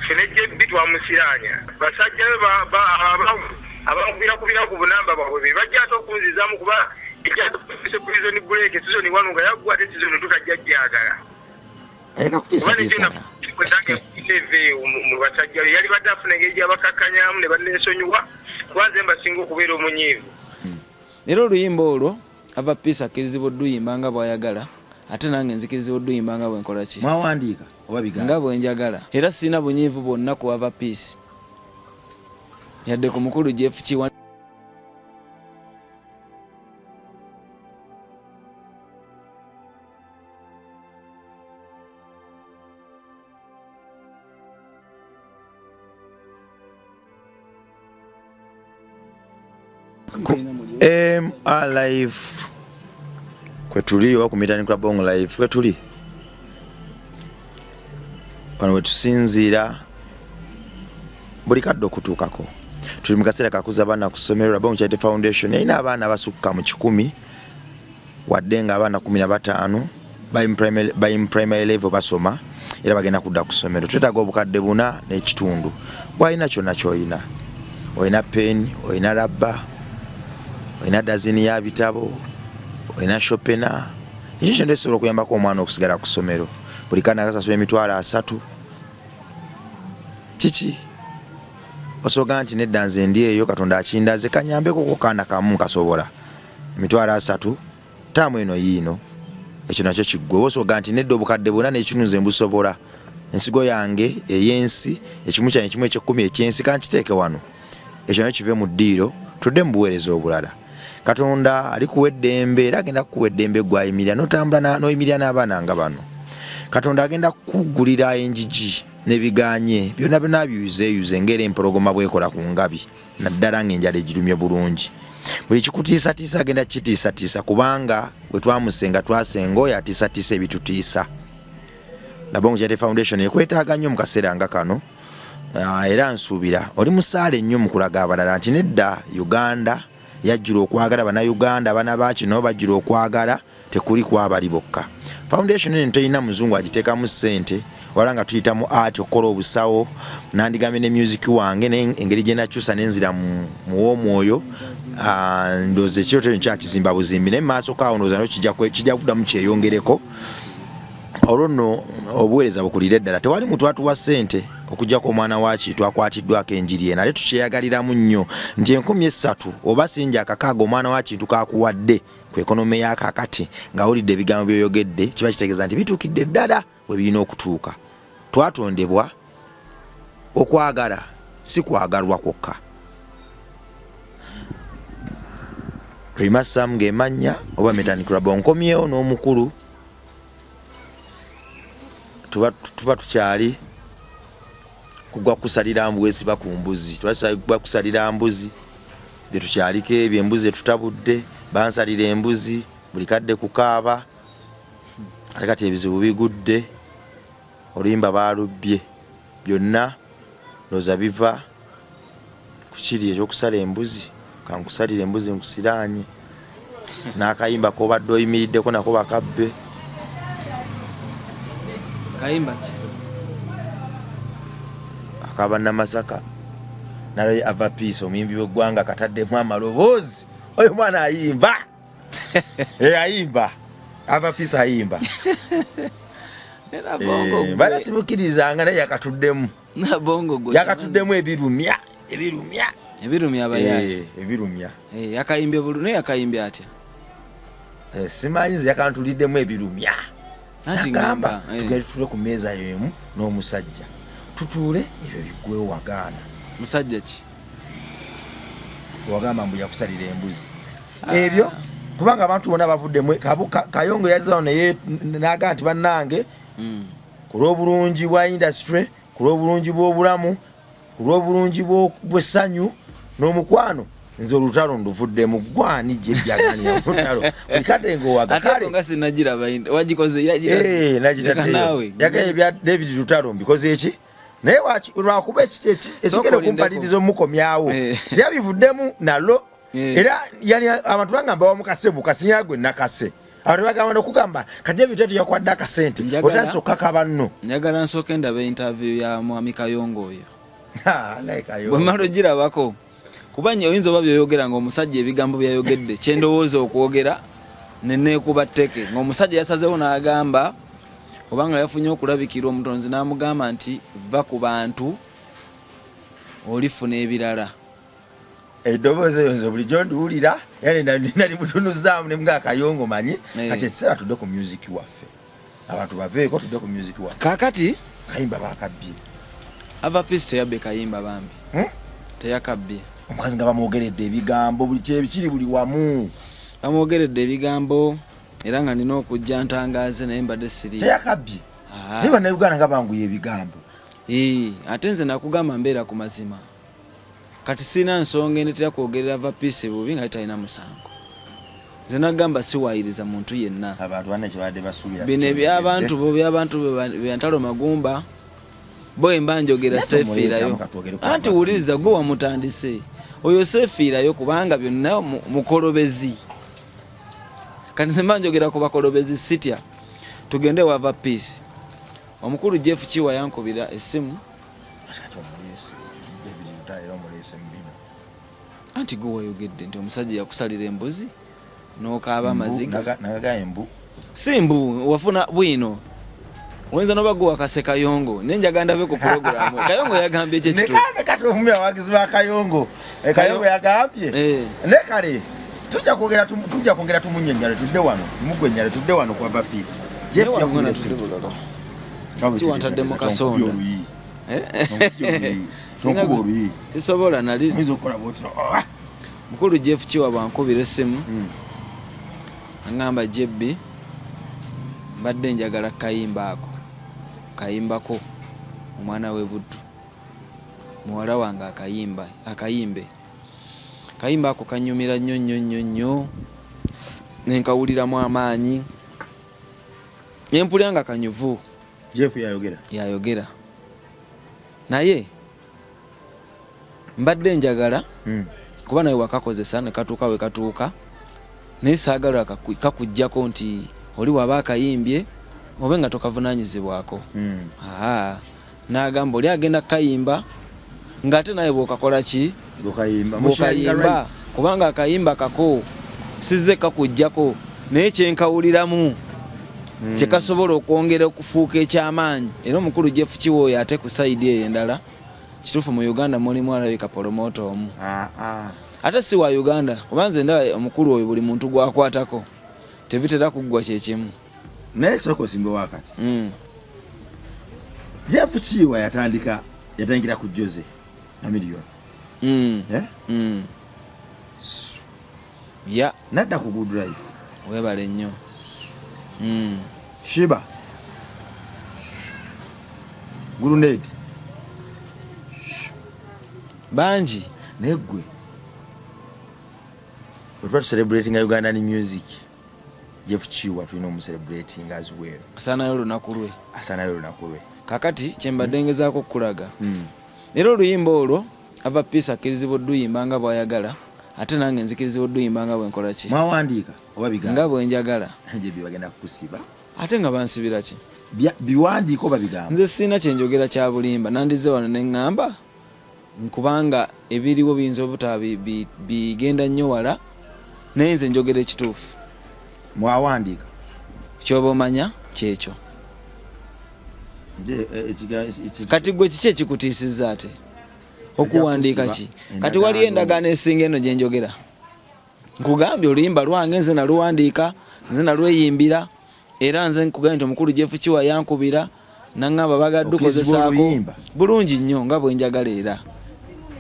Feneke bitu amusiranya. Basajja abakubira ku bunamba bwabwe bajja atokunzizamu kuba ejja prison break season 1 nga yaggwa ate season 2 tajjagala. Kakutiisa mu basajja yali badafuna engeri gy'abakakkanyamu ne banneesonyiwa kwanze mbasinga okubeera omunyiivu. Era oluyimba olwo ava Peace akkirizibwa odduyimba nga bw'ayagala ate nange nzikirizibwa odduyimba nga bwenkola ki mwawandiika oba bigamba nga bwenjagala era sina bunyiivu bwonna ku ava Peace yadde ku mukulu Jeff Kiwa live kwetuli oba ku Midani Club Bongo live kwetuli wano wetusinziira buli kadde okutuukako tuli mu kaseera kakuza abaana ku ssomero Bongo Charity Foundation yalina abaana basukka mu 10 wadde nga abaana 15 by primary level basoma era bagenda kudda ku ssomero twetaaga obukadde 4 n'ekitundu bw'alina kyonna ky'olina olina pen olina rabba olina dazini ya bitabo olina shopena ekyo kyonna ekisobola okuyambako omwana okusigala ku ssomero buli kaana akasasula $3 kiki osobola nti nedda nze ndi eyo Katonda akindaze kanyambeko ku kaana kamu kasobola $3 taamu eno yiino ekyo nakyo kiggwe osobola nti nedda obukadde 4 n'ekitundu nze mbusobola ensigo yange ey'ensi ekimu kyange kimu eky'ekkumi ekyensi kankiteeke wano ekyo nakyo kive mu ddiiro tudde mu buweereza obulala Katonda ali kuwa eddembe era agenda kukuwa eddembe gw'ayimirira n'otambula n'oyimirira n'abaana nga bano Katonda agenda kukugulira enjigi n'ebiganye byonna byonna byuyuzeeyuze ng'era empologoma bwekola ku ngabi naddala ng'enjala egirumye bulungi buli kikutiisatiisa agenda kitiisatiisa kubanga bwe twamusenga twasenga oyo atiisatiisa ebitutiisa Bongo Charity Foundation ekwetaaga nnyo mu kaseera nga kano era nsuubira oli musaale nnyo mu kulaga abalala nti nedda Uganda yajjula okwagala bannayuganda abaana bakino bajjula okwagala tekuli kwabali bokka foundation eno teyina muzungu agiteekamu ssente wala nga tuyitamu art okukola obusawo nandigambe ne music wange engeri gye nakyusa nenzira mu w'omwoyo ndoozi ekyo kyakizimba buzimbi naye mu maaso kaawo ndooza no kijja kuddamu kyeyongereko olwo nno obuweereza bukulira eddala tewali muntu atuwa ssente okujjako omwana wakiitu akwatiddwako enjiri eno ate tukyeyagaliramu nnyo nti 13,000 oba sinja akakaaga omwana wakintu kakuwadde ku ekonome yakakati ng'awulidde ebigambo byoyogedde kiba kitegeeza nti bituukidde ddala we birina okutuuka twatondebwa okwagala si kwagalwa kwokka Rimasam ng'emanya oba Midani Club nkomyewo n'omukulu tuba tukyali kugwa kusalira mbuzi ba ku mbuzi twasaba kusalira mbuzi bye tukyaliko ebyo embuzi tutabudde bansalira embuzi buli kadde kukaaba kati ebizibu bigudde oluyimba baalubbye byonna loza biva ku kiri ekyokusala embuzi kankusalira embuzi nkusiranye n'akayimba kobadde oyimiriddeko nako bakabbe kayimba kisa akaba Namasaka nalo ava Peace omuyimbi w'eggwanga kataddemu amaloboozi oyo mwana ayimba ayimba ava Peace ayimba era bongo bala simukirizanga naye yakatuddemu na bongo go yakatuddemu ebirumya abayaye ebirumya yakayimbye bulune yakayimbye atya simanyi nze yakantuliddemu ebirumya agamba tugende tutule ku meeza yemu n'omusajja tutuule ebyo biggwewo wagaana musajja ki wagamba mbu yakusalira embuzi ebyo kubanga abantu bonna bavuddemu Kayongo yazzawo naye n'agamba nti bannange ku lw'obulungi bwa industry ku lw'obulungi bw'obulamu ku lw'obulungi bw'essanyu n'omukwano nze olutalo nduvuddemu gwani gye byaganira olutalo bikadde ng'owagakale nga sinagiraba wagikoze nagitaddeyo yagaye bya David Lutalo mbikoze eki naye lwakuba ekigenda okumpaliriza omukomyawo teyabivuddemu nalo era yani abantu bangamba wamukase bukasinya gwe nakase abantu bagamba n'okugamba kadde bitatu yakwadde akasente otandise okukaka banno. Njagala nsooke ndaba interview ya mwami Kayongo oyo. Like bwe malo girabako kuba nnyo oyinza oba byoyogera ng'omusajja ebigambo byayogedde kyendowooza okwogera neneekuba tteke ng'omusajja yasazeewo n'agamba obanga yafunye okulabikira omutonzi n'amugamba nti va ku bantu olifuna ebirala. Eddoboozi eyo nze bulijjo nduwulira yani nali mutunuzaamu ne mga Kayongo manyi kati ekiseera tudde ku music waffe abantu baveeko tudde ku music waffe. Kaakati Kayimba bakabbye ava peace teyabbe Kayimba bambi teyakabbye omukazi nga bamwogeredde ebigambo buli kyebikiri buli wamu bamwogeredde ebigambo era nga nina okujja ntangaaze naye mbadde siri teyakabbye naye bannayuganda nga banguye ebigambo. Ate nze nakugamba mbeera ku mazima kati sina nsonga endetera kwogerera va peace bubi nga talina musango. Nze nagamba siwaayiriza muntu yenna. Abantu banne kyebadde basuubira bino ebyabantu byantalo magumba bo emba njogera seefiirayo anti wuliriza gwe wamutandise oyo seefiirayo kubanga byonna mukolobezi. Kati nze mba njogera ku bakolobezi sitya tugende wava peace. Omukulu Jeff Chiwa yankubira essimu anti gwe wayogedde nti omusajja yakusalira embuzi n'okaaba amaziga embu si mbu wafuna bwino oyinza noba gwe wakase Kayongo nenjaga ndabe ku programu Kayongo yagambye ekyekitu kati omumi abawagizi ba Kayongo Kayongo yagambye ne kale tujja kwongera tumunyenyale tudde wano tumugwenyale tudde wano kwa bapisi Jeff yakuna tulibulalo tuwantadde mu kasonda isobola nali mukulu Jeff Chiwa bwankubira essimu angamba Jebbi mbadde njagala kayimbako omwana we Buddu muwala wange akayimbe kayimba ako kanyumira nnyo nenkawuliramu amaanyi nempulya nga kanyuvu. Jeff yayogera naye mbadde njagala kuba nawe wakakozesa ne katuuka we katuuka naye saagala kakujjako nti oli waba akayimbye obe nga tokavunaanyizibwako. N'agamba oli agenda kayimba ng'ate nawe bw'okakola ki bw'okayimba kubanga akayimba kako sizze kakujjako naye kyenkawuliramu kyekasobola okwongera okufuuka ekyamaanyi. Era omukulu Jeff Chiwa oyo ate ku sayidi eyo endala kituufu mu Uganda mulimu alabika promota omu ate si wa Uganda kuba nze ndaba omukulu oyo buli muntu gwakwatako tebitera kuggwa kyekimu naye soko simbe wakati Jeff Chiwa yatandikira ku Jose na miliyoni ya nadda ku Good Life webale nnyo Shiba Guruned banji negwe we're celebrating Ugandan music. Jeff Chiwa tulina celebrating as well. Asanayo lunaku lwe. Kakati kyembadde ngezaako okulaga. Era oluyimba olwo ava peace akkirizibwa odduyimba nga bw'ayagala ate nange nzikirizibwa odduyimba nga bwenkola ki. Mwawandiika oba bigamba nga bwenjagala. Nje bibagenda kukusiba. Ate nga bansibira ki. Biwandiiko oba bigamba. Nze sina kyenjogera kya bulimba nandize wano ne ŋŋamba nkubanga ebiriwo biyinza obutaba bigenda nnyo wala naye nze njogera ekituufu. Mwawandiika kyoba omanya kyekyo. Kati gwe kiki ekikutiisizza ate okuwandiika ki? Kati wali endagaano esinga eno gye njogera. Nkugambye oluyimba lwange nze naluwandiika nze nalweyimbira era nze nkugambye nti omukulu Jeff Chiwa yankubira naŋŋamba bagadde okozesaako bulungi nnyo nga bwe njagala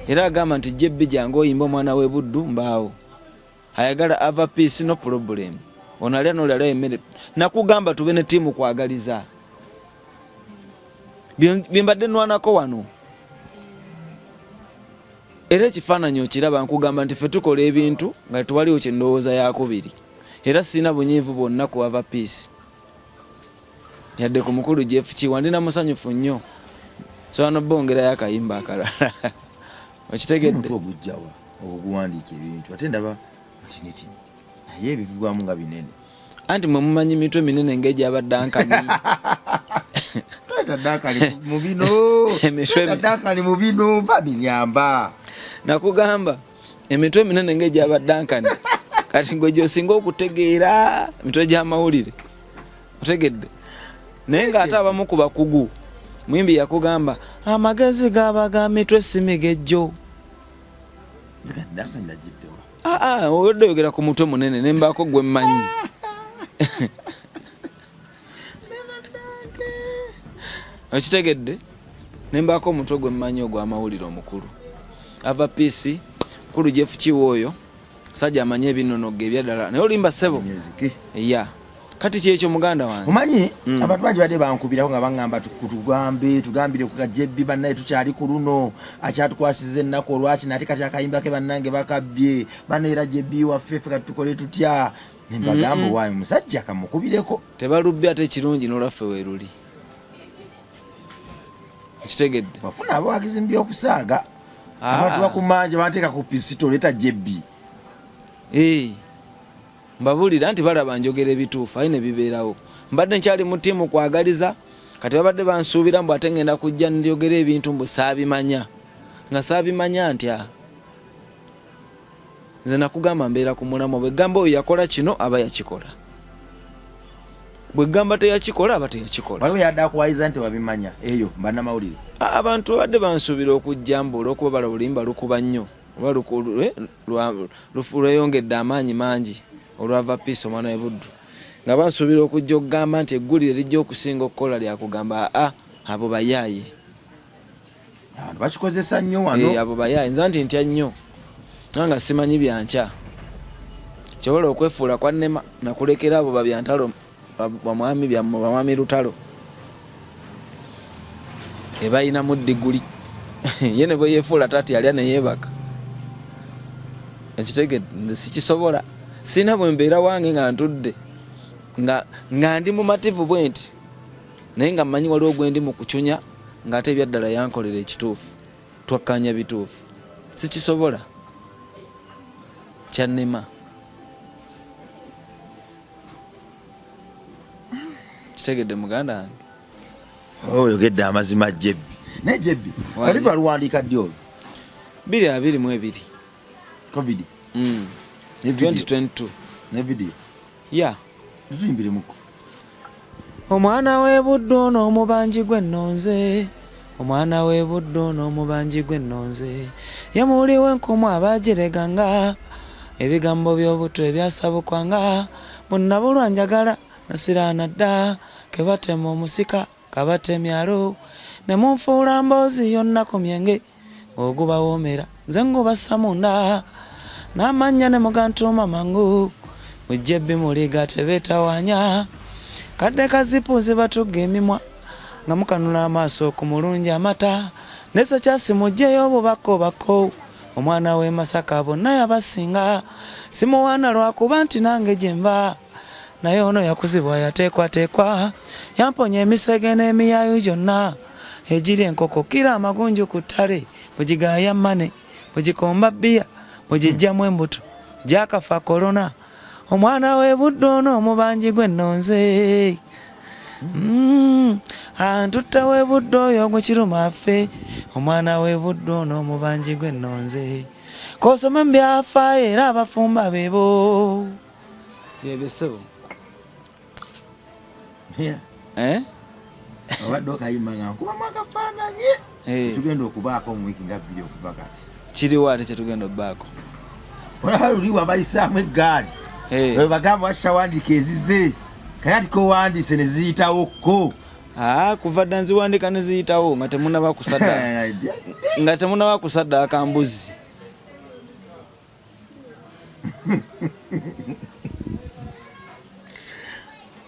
era agamba nti Jebbi jange oyimba omwana we Buddu mbaawo ayagala ava peace no problem onalya nolala emmere nakugamba tube ne tiimu kwagaliza bimbadde nwanako wano era ekifaananyi okiraba nkugamba nti ffe tukola ebintu nga tuwaliwo kye ndowooza yakubiri era sina bunyiivu bwonna ku ava peace yadde ku mukulu Jeff Chiwa ndina musanyufu nnyo so wano bongerayo akayimba akalala okitegedde ogujjawa okuwandiika ebintu ate ndaba nti naye ebivugwamu nga binene anti mwe mumanyi mitwe minene ng'egyabadde Ankani. Dankani mu bino Dankani mu bino babinyamba nakugamba emitwe minene ng'egyabadde Ankani kati ngwe gy'osinga okutegeera mitwe gy'amawulire otegedde naye ng'ate abamu ku bakugu mwimbi yakugamba amagezi gabaga mitwe simigejjo oyodde oyogera ku mutwe munene nembaako gwe mmanyi okitegedde nembaako omutwe gwe mmanyi ogw'amawulire omukulu ava piisi mukulu Jeff Kiwooyo sajja amanye ebinonoga ebyaddala naye olimba ssebo ya kati kyekyo muganda wange omanyi abantu bangi badde bankubirako nga baŋŋamba tugambire ku Jebbi bannaye tukyali ku luno akyatukwasiza ennaku olwaki nate kati akayimba ke bannange bakabbye bannaye era Jebbi waffe ffe kati tukole tutya nembagamba waayo musajja kamukubireko tebalubbi ate kirungi n'olwaffe weeruli kitegedde bafuna abawagizi mu byokusaaga abantu bakumanja banteeka ku pisito leeta Jebbi mbabulira nti balaba njogera ebituufu ayi ne bibeerawo mbadde nkyali mu ttiimu kwagaliza kati babadde bansuubira mbu ate ngenda kujja njogera ebintu mbu saabimanya nga saabimanya ntya nze nakugamba mbeera ku mulamu bwe gamba oyo yakola kino aba yakikola bwe gamba teyakikola aba teyakikola waliwo yadde akuwayiza nti babimanya eyo bannamawulire abantu badde bansuubira okujja mbu olw'okuba bala olimba lukuba nnyo oba lweyongedde amaanyi mangi olwava piisi omwana we Buddu nga bansuubira okujja okugamba nti eggulire lijja okusinga okukola lyakugamba abo bayaaye abantu bakikozesa nnyo wano abo bayaaye nza nti ntya nnyo nga simanyi byankya kyobola okwefuula kwa nnema nakulekera abo babyantalo bamwami lutalo ebayinamu diguli ye ne bwe yeefuula tati alya neyeebaka ekitegedde nze sikisobola sina bwe mbeera wange nga ntudde nga ndi mumativu bwe nti naye nga mmanyi waliwo gwe ndi mu kucunya ng'ate ebyaddala yankolera ekituufu twakkanya bituufu sikisobola kyannema kitegedde muganda wange oyogedde amazima Jebbi naye Jebbi oli baluwandiika ddi olwo 2022 covid 2022 ne video ya tuzimbire muko omwana we Buddu n'omubanji gwe nnonze omwana we Buddu n'omubanji gwe nnonze yamuwuliwe enkumu abajereganga ebigambo by'obutto ebyasabukwanga munnabulwa njagala nasiraana dda kebatema omusika kabatemyalo ne munfuula mboozi yonna ku myenge ogubawoomera nze ngubassa munda n'amannya ne mugantuma mangu Jebbi muliga tebetawaanya kadde kazipuzi batugga emimwa nga mukanula amaaso ku mulungi amata nese kyasimugjeyo obubako omwana we Masaka bonna yabasinga simuwaana lwakuba nti nange gyemba naye ono yakuzibwa yateekwateekwa yamponya emisege n'emiyayu gyonna egiri enkoko kira amagunju ku ttale bwegigaaya mane bwegikomba bbiya bwegijjamu embuto gyakafa korona omwana we Buddu n'omubanji gwe nnonze antutta we Buddu oyo gwe kiruma affe omwana we Buddu n'omubanji gwe nnonze kosoma mbyafaayo era abafumba beebo byebisebo obadde okayimba nga nkubamu akafaananyi tugenda okubaako omwiki nga bbiri okuva kati kiriwo ate kyetugenda okubaako olaba luli wabayisaamu eggaali bagamba wakishawandiika ezize kayati kowandiise ne ziyitawokko kuva dda nziwandiika ne ziyitawo nga temunaba kusaddaaka mbuzi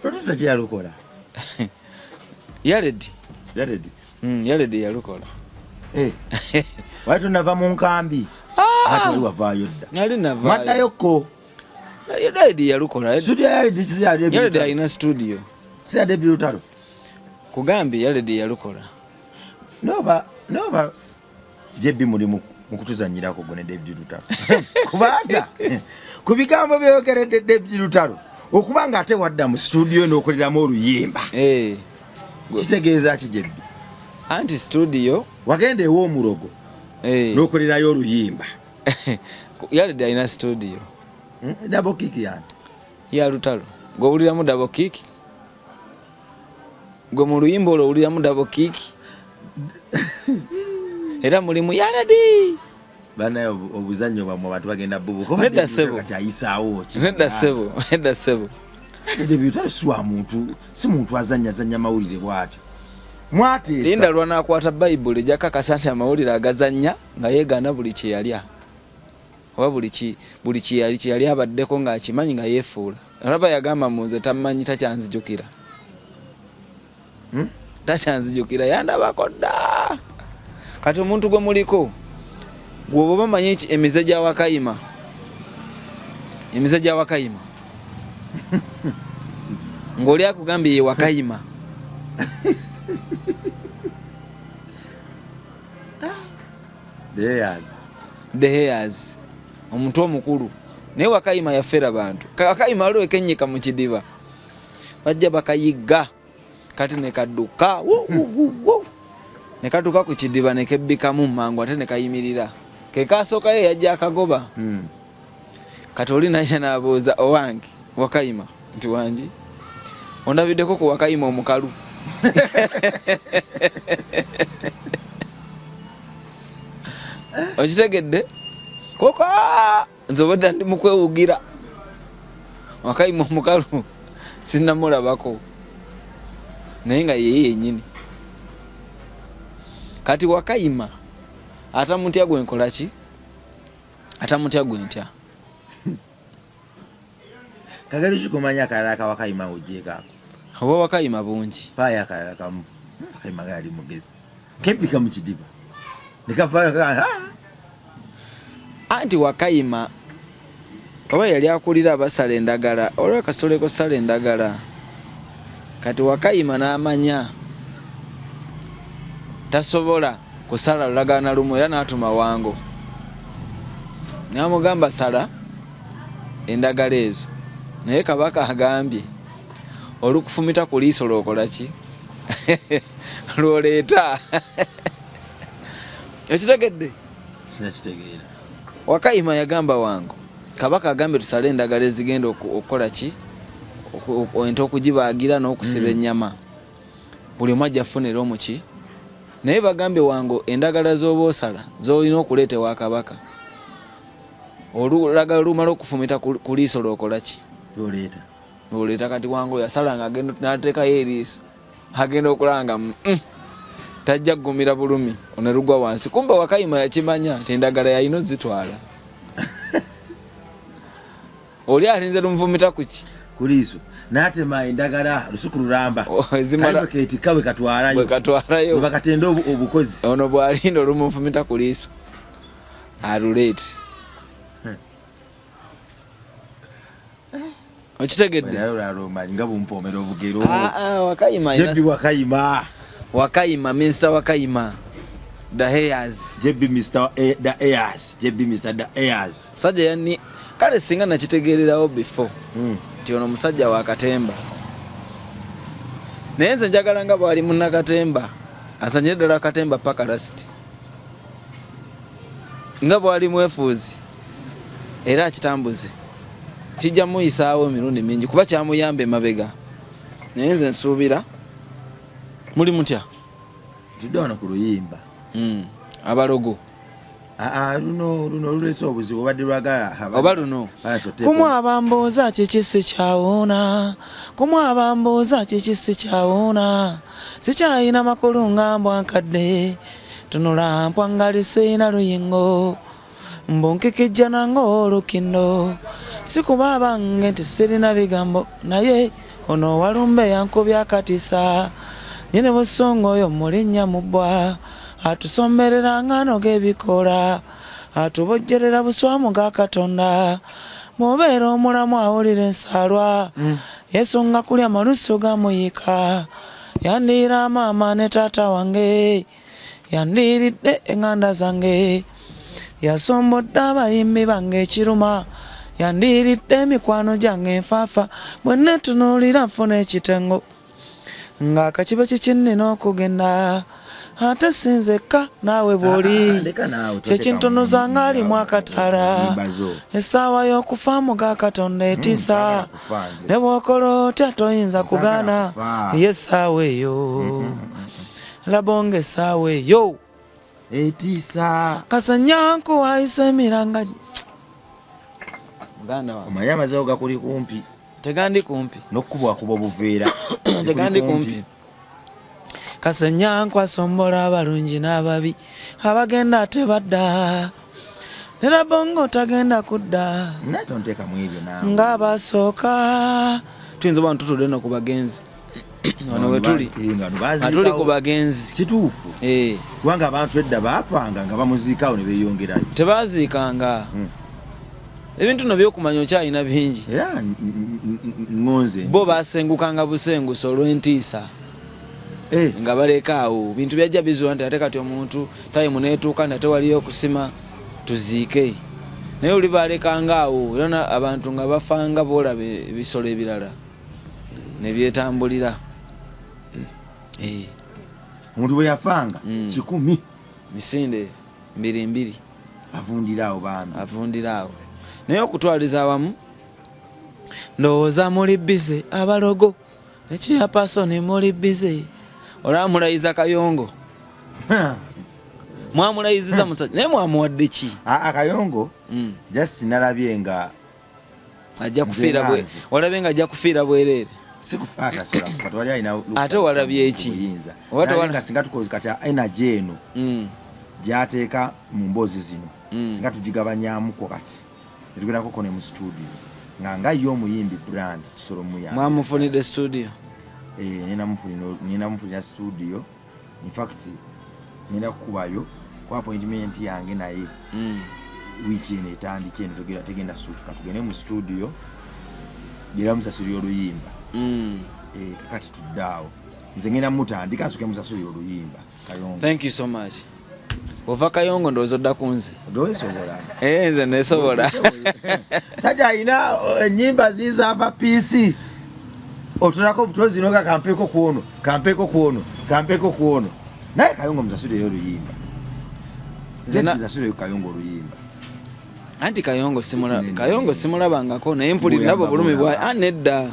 producer kyeyalukola Yaledi yalukola wali tonava mu nkambi ate oli wavaayo dda nali navaayo mwaddayokko Yaledi yalukola studio Yaledi alina studio si yadde Lutalo kugambye Yaledi yalukola noba Jebbi muli mu kutuzanyirako gwe ne David Lutalo kubanga ku bigambo byogeredde David Lutalo okubanga ate wadda mu studio n'okoleramu oluyimba kitegeeza ki Jebbi? Anti studio wagenda ew'omulogo n'okolerayo oluyimba yalidde alina studio double kick yani ya lutalo ng'owuliramu double kick gwe mu luyimba olwo owuliramu double kick era mulimu yaladi banaye obuzannyo bwamwe abantu bagenda bubuko nedda sebo kyayisaawo nedda sebo byotale si muntu azannya mawulire bw'atyo mwateesa linda lwanakwata bayibuli jakakasa nti amawulire agazannya nga yeegaana buli kye yalya oba buli kye yali abaddeko ng'akimanyi nga yeefuula olaba yagamba munze tamanyi takyanzijukira takyanzijukira yandabako dda kati omuntu gwe muliko gwoba bamanyi emize gya wakayima ng'oli akugambye ye wakayima the hairs omuntu omukulu naye wakayima yafera bantu wakayima waliwo ekenyika mu kidiba bajja bakayiga kati nekadduka nekatuka ku kidiba nekebbikamu mangu ate nekayimirira kekasookayo yajja akagoba kati oli naye n'abuuza owange wakayima nti wangi ondabiddeko ku wakayima omukalu okitegedde koko nze obadda ndi mukwewugira wakayima omukalu sinnamulabako naye nga yeye yennyini kati wakayima atamutya gwe nkola ki atamutya gwe ntya kagali kikumanya akalala ka wakayima ojjeekaako oba wakayima bungi paaya akalala kamu wakayima gali mugezi kebbika mu kidiba nekavaayo anti wakayima oba yali akulira abasala endagala olwo kasoleko sala endagala kati wakayima n'amanya tasobola kusala lulagana lumu era n'atuma wango n'amugamba sala endagala ezo naye kabaka agambye olukufumita ku liiso lwokola ki lwoleeta ekitegedde sinakitegeera wakayima yagamba wango kabaka agambye tusale endagala ezigenda okukola ki ente okugibaagira n'okusiba ennyama buli omu ajja afunira omuki naye bagambye wango endagala z'oba osala z'olina okuleeta ewa kabaka olulagala lumala okufumita ku liiso lwokola ki lwoleeta kati wango yasala nga agenda n'ateekayo eriiso agenda okulanga tajja kugumira bulumi onerugwa wansi kumbe wakayima yakimanya nti endagala yalina ozitwala oli alinze lumuvumita kuki kuliiso n'atema endagala lusuku lulamba kalibakeetika bwe katwalayo bwe bakatenda obukozi ono bw'alinda olumuvumita ku liiso aluleete okitegedde nga bumpomera obugero wakayima Mr. wakayima the hairs musajja yani kale singa nakitegeererawo before nti ono musajja wa Katemba naye nze njagala nga bwali munnakatemba asanyire ddala Katemba paka lasiti nga bwali mwefuuzi era akitambuze kijja muyisaawo emirundi mingi kuba kyamuyamba emabega naye nze nsuubira muli mutya tudde wano ku luyimba abalogo luno luleese obuzibu obadde lwagala oba luno kumwaba mbooza kikisi kyawuuna kumwaba mbooza kikisi kyawuuna sikyayina makulu nga mbwankadde tunula mpwangalisiina luyingo mbunkikijja nange olukindo sikuba bange nti sirina bigambo naye ono walumbe yankubya akatisa nyine busungu oyo mulinnya mubwa atusomerera ngano g'ebikola atubojjerera buswamu ga Katonda mubeera omulamu awulira ensalwa Yesu nga kulya malusu gamuyika yandiira maama ne taata wange yandiiridde eŋŋanda zange yasombodde abayimbi bange ekiruma yandiridde emikwano gyange enfaafa bwe netunuulira nfuna ekitengo ng'akakiba kikinnina okugenda ate sinzekka naawe bw'oli kyekintonoza ng'alimu akatala essaawa y'okufaamu ga Katonda etiisa ne bw'okola otya toyinza kugaana ye essaawa eyo labonga essaawa eyo etiisa Kasanyanku wayise emiranga muganda wange omanyi amazao gakuli kumpi tegandi kumpi n'okukubwakuba obuveera tegandi kumpi Kasanyanku asombola abalungi n'ababi abagenda ate badda ne labonga otagenda kudda natonteekamu ebyo nawe ng'abasooka tuyinza oba ntutudde no ku bagenzi wano wetuli atuli ku bagenzi kituufu kubanga abantu edda baafanga nga bamuziikawo ne beeyongerayo tebaziikanga ebintu no byokumanya okyalina bingi era ngonze bo basengukanga busenguso olw'entiisa nga balekaawo bintu byajja bizuula nti ate kati omuntu tayimu neetuuka nate waliyo okusima tuziike naye oli balekangaawo era abantu nga bafanga boolaba ebisolo ebirala ne byetambulira omuntu bwe yafanga 100 misinde 2 avundirawo bambi avundirawo naye okutwaliza awamu ndowooza muli bize abalogo nekyeyapasoni muli bize olaba mulayiza Kayongo mwamulayiziza musajja naye mwamuwadde ki Kayongo just nalabye nga ajja kufiira bwe olabye nga ajja kufiira bwereere sikufaata sola kufa wali alina ate walabye eki wali singa tukoze kati energy eno gyateeka mu mboozi zino singa tugigabanyamuko kati netugendako kone mu studio nga yo omuyimbi brand kisolo muya mwamufunidde studio nina mufunira studio in fact nina kukubayo ku appointment yange naye wiki eno etandika eno tegenda suutuka tugende mu studio gera musasiro oluyimba kakati tuddaawo nze ngenda mutandika nsuke musasiro oluyimba Kayongo. Thank you so much. Ova Kayongo ndowooza odda ku nze ogewesobola nze nesobola sajja alina ennyimba zizaava PC otulako obutozi noga kampeeko kuono naye Kayongo musasiro oluyimba nze musasiro Kayongo oluyimba anti Kayongo simulabangako naye mpulira nabo bulumi bwa nedda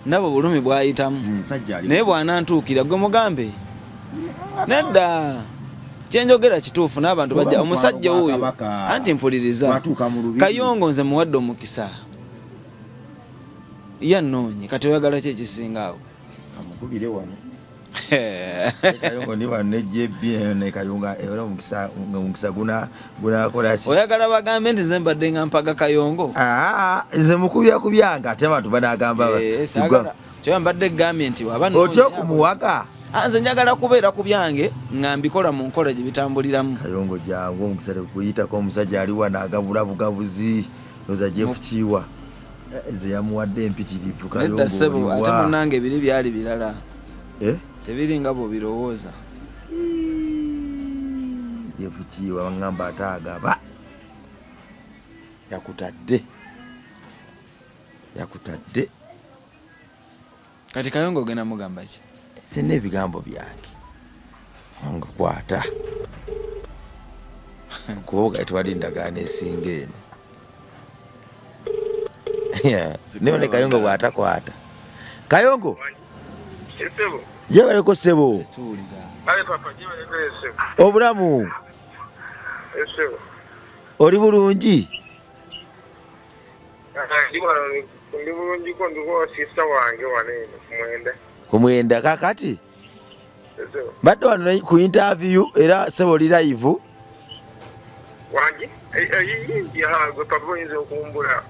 nabo bulumi bwayitamu naye bwanantuukira gwe mugambe nedda kyenjogera kituufu n'abantu bajja omusajja oyo anti mpuliriza Kayongo nze muwadde omukisa yannoonye kati oyagala ki ekisingaawo amukubire wano Kayongo ni wano nejjebbi ne Kayongo era omukisa gunakola ki oyagala bagambe nti nze mbadde nga mpaga Kayongo nze mukubira ku byange ate abantu banagamba kyoba mbadde gambye nti waba otya okumuwaga nze njagala kubeera ku byange nga mbikola mu nkola gye bitambuliramu Kayongo jangu omukisa kuyitako omusajja ali wano agabula bugabuzi noza jefukiwa nze yamuwadde empitirivu Kayongo nedda ssebo ate munnange ebiri byali birala tebiri nga bw'obirowooza jefukiwa baŋŋamba ate agaba yakutadde kati Kayongo ogenda mugamba ki sina ebigambo byange nga kwata kuboga tewali ndagaano esinga eno ne Kayongo bwatakwata Kayongo jebaleko ssebo obulamu oli bulungi ndi bulungiko ndiko sista wange wane kumwenda kakati badde wano ku interview era sebo li live wange gwe papa oyinza okumbula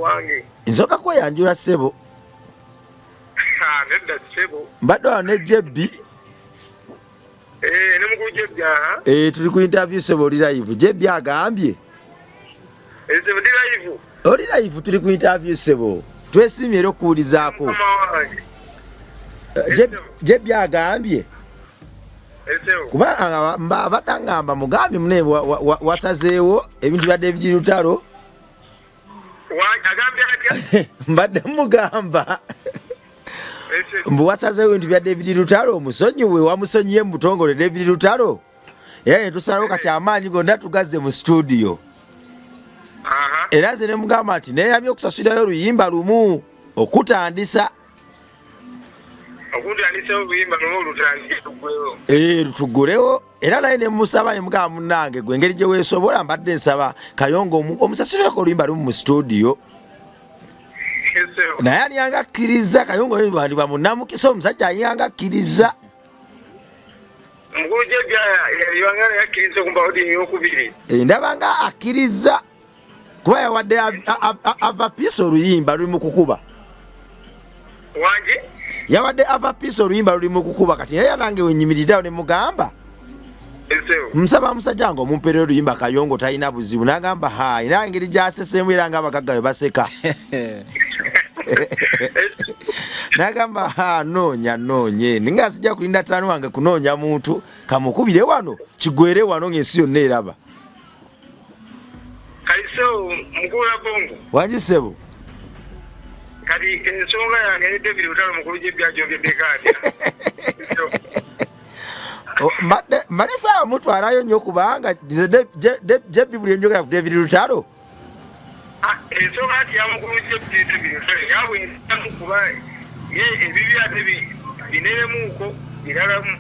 wange nsoka kweyanjula sebo nedda sebo mbadde wano ne Jebbi ne mukulu Jebbi tuli ku interview sebo li live Jebbi agambye sebo li live oli live tuli ku interview sebo twesimye era okuwulizaako Jebbi agambye kubanga abadde aŋŋamba mugambye mune wasazeewo ebintu byadde ebiri lutalo agambye atya mbadde mugamba mbu wasazeewo ebintu bya David Lutalo omusonyiwe wamusonyiye mu butongole David Lutalo tusalawo kati amaanyi gonna tugazze mu studio era nze ne mugamba nti neeyamye okusasulirayo oluyimba lumu okutandisa lutugulewo era naye ne musaba ne mugamba munnange gwe engeri gye weesobola mbadde nsaba Kayongo omusasulireko oluyimba lumu mu studio naye aliyanga akkiriza Kayongo ndiba munnamukisa omusajja aliyanga akkiriza ndabanga akkiriza kuba yawadde ava piisa oluyimba luli mu kukuba yawadde ava piisa oluyimba luli mu kukuba kati naye nange wenyimiriddeawo ne mugamba musaba musajja nga omumpeera oluyimba Kayongo talina buzibu n'agamba hayi era engeri gy'aseseemu era ng'abagagga we baseka n'agamba noonye nga sijja kulinda ttaano wange kunoonya muntu kamukubire wano kigwere wano ng'ensi yonna eraba wangi ssebo kati ensonga yange ne David Lutalo mukulu gyebyajogeddeko atya malisa mutwalayo nnyo kubanga jebbi buli enjogera ku David Lutalo ensonga ati yamukulu David Lutalo yabwensamu kuba ye ebibi ate bineremuuko biralamu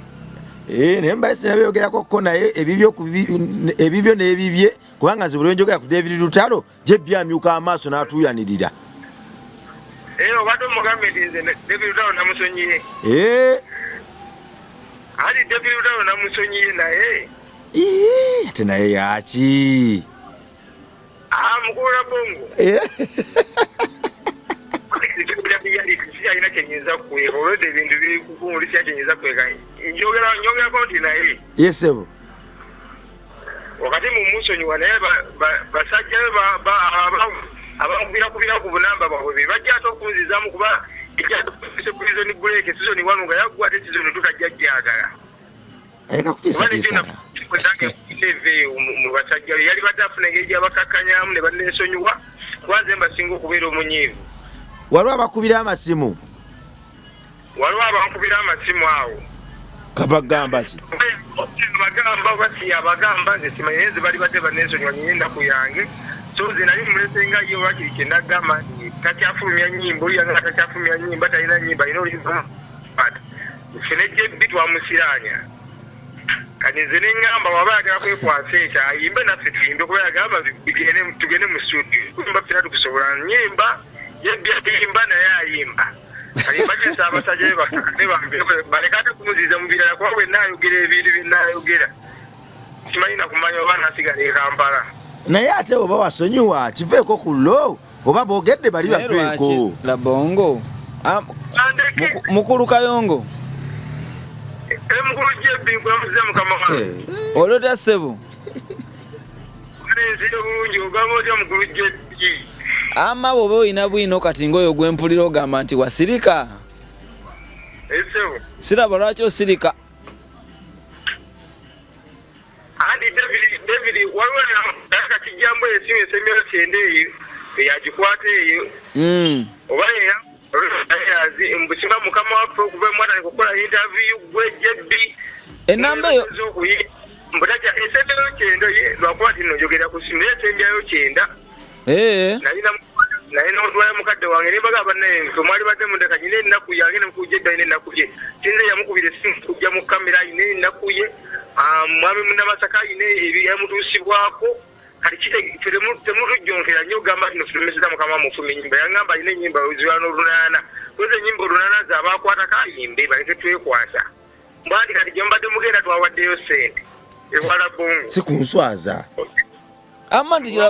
naye mbalisi nabyogerako ko naye ebibyo n'ebibye kubanga nze buli enjogera ku David Lutalo jebbi amyuka amaaso n'atuuyanirira obadde omugambe nti nze David Lutalo namusonyiye ati David Lutalo namusonyiye naye ate naye yaki mukulu Bongo alina kyenyinza kweka olwedde ebintu biri kukumulisa kyenyinza kweka njogerako nti naye yesebo wakati mumusonyiwa naye basajja abakubira ku bunamba bwabwe be bajja ate okunzizaamu kuba ekyatuse prison break season 1 nga yaggwa ate season 2 kajja jjagala mu basajja be yali badde afuna engeri gyabakakkanyamu ne banneesonyiwa kubanze mbasinga okubeera omunyiivu waliwo abakubira amasimu awo kabagamba ki abagamba nze simanyi naye ze bali badde banneesonyiwa nyine ennaku yange so ze nali mulesenga ye olwakiri kye nagamba nti takyafulumya nnyimba oluyanga takyafulumya nnyimba talina nnyimba alina oluyimba fene jebbi twamusiranya kati nze neŋŋamba waba yagala kwekwasa ekyo ayimbe naffe tuyimbe kuba yagamba tugende mu studio kuyimba fena tukusobola nnyimba jebbi ayimba naye ayimba alimba kyesa abasajja baleka ate kumuziza mu birala kuba bwe naayogera ebintu bye naayogera simanyi nakumanya oba nasigala e Kampala naye ate oba wasonyiwa kiveeko ku lo oba boogedde bali baveeko la Bongo mukulu Kayongo mukulu jebbi nkulamusiza mukama wange olota ssebo nenzire bulungi ogamba otya mukulu jebbi ama bwoba olina bwino kati ngoyo gwempulira ogamba nti wasirika siraba lwaki osirika andi David waliwo kakijambo esimu esemero kyenda eyo eyagikwata eyo oba yazi mbusinga mukama waffe okuva emwatani kukola interview gwejebbi enamba eyo mbutaja esemero kyenda lwakuba ti nojogera ku simu esembyayo kyenda nalina otwala mukadde wange nembagamba naye omwali badde mundeka nyina ennaku yange nemukujjedde alina ennaku ye kinze yamukubira essimu kujja mu kamera alina ennaku ye mwami munnamasaka alina yamutuusibwako kati temutujjonkera nnyo ogamba ti nofulumisiza mukama mufumi enyimba yaŋŋamba alina ennyimba ziwana olunaana kuza ennyimba olunaana zaabakwatako ayimbe baleke twekwasa mbwandi kati gye mubadde mugenda twawaddeyo ssente ewala Bongo si kunswaza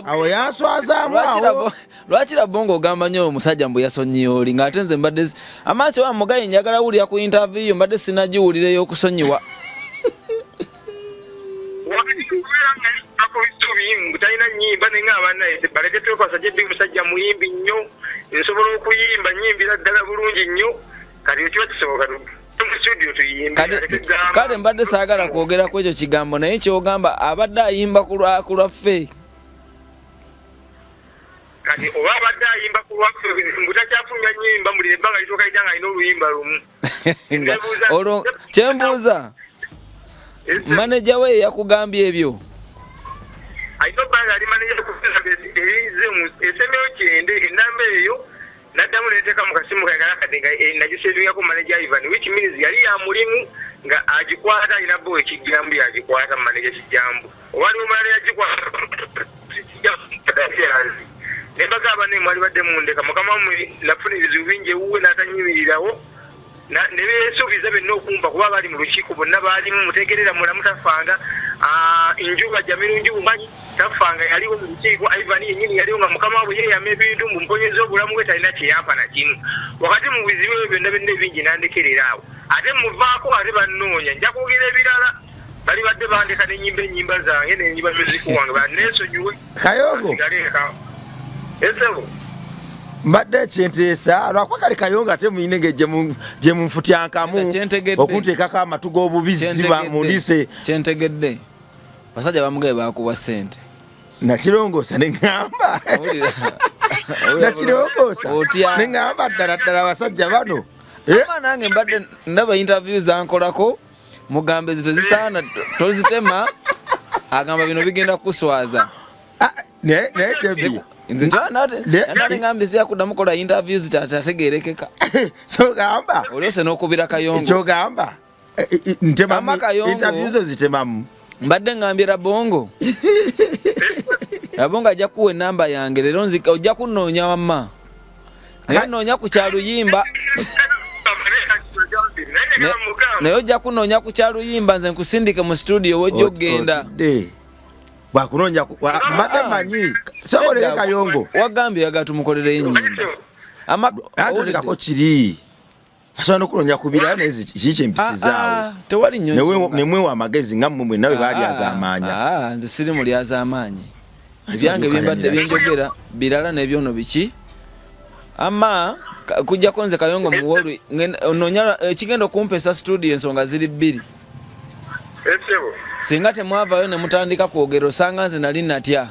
awo yanswazaamu awo lwaki la Bongo ogamba nnyo omusajja mbu yasonyiye oli ng'ate nze mbadde amaki wa mugayi njagala wulira ku interview mbadde sinagiwulira ey'okusonyiwa talina nnyimba neŋŋamba naye baleke twekwasa jebbi musajja muyimbi nnyo nsobola okuyimba nnyimbira ddala bulungi nnyo kati ekiba kisoboka mu studio tuyimbe kale mbadde saagala kwogera ku ekyo kigambo naye kyogamba abadde ayimba ku lwaffe kati oba abadde ayimba ku lwaffe mbutakyafulumya nnyimba mulire ebbanga litoka litanga alina oluyimba lumu. Olwo kyembuuza maneja we yakugambye ebyo? Alina obbanga ali maneja erize mu esemero kyende enamba eyo naddamu neteeka mu kasimu kange nakadde nagiseetingako maneja Ivan, which means yali ya mulimu nga agikwata alina bo ekijambu yagikwata maneja kijambu owaliwo maneja yagikwata kijambu nebagamba ne mwali badde mundeka mukama wammwe nafuna ebizibu bingi ewuwe n'atanyimirirawo ne beesuubiza benna okumpa kuba bali mu lukiiko bonna baalimu mutegerera mulamu tafanga enjuba jamiru njubu manyi tafanga yaliwo mu lukiiko Ivan yennyini yaliwo nga mukama waabwe yeeyama ebintu mumponyeza obulamu bwe talina kyeyampa na kimu wakati mu bizibu ebyo byonna byonna ebingi nandekerera awo ate muvaako ate bannoonya nja kwogera ebirala bali badde bandeka n'ennyimba zange n'ennyimba music wange banneesonyiwe Kayongo esebo mbadde ekyenteesa lwakuba kale Kayongo ate muyine gye munfutyankamu okunteekako amatu g'obubizi bamulise kyentegedde basajja bamugabe bakuba ssente nakirongoosa neŋŋamba nakirongoosa neŋŋamba ddala abasajja bano ama nange mbadde ndaba interview zankolako mugambe zitezisaana tozitema agamba bino bigenda kuswaza naye Debbie nze kyonate ngambi ziyakuddamu kola interviews tategerekeka so gamba olyose n'okubira Kayongo kyogamba ntemamu interviews zitemamu mbadde ngambye Rabongo Rabongo ajja kuwa enamba yange leero nzika ojja kunnoonya wamma naye nnoonya ku kyaluyimba naye ojja kunnoonya ku kyaluyimba nze nkusindike mu studio wojja okgenda bwakunoonya mbadde manyi sobolere Kayongo wagambye oyagala tumukolere ennyimba atolekako kiri asobola n'okunoonya ku birala naye kiki kyempisizaawo tewali nnyo nemwewa amagezi nga mmwe mwenna bwe balyazaamaanya nze siri mu lyazaamaanyi ebyange byembadde byenjogera birala n'ebyono biki ama kujjako nze Kayongo muwolu onoonya ekigenda okumpesa studio ensonga ziri bbiri singa temwavayo ne mutandika kwogera osanga nze nali natya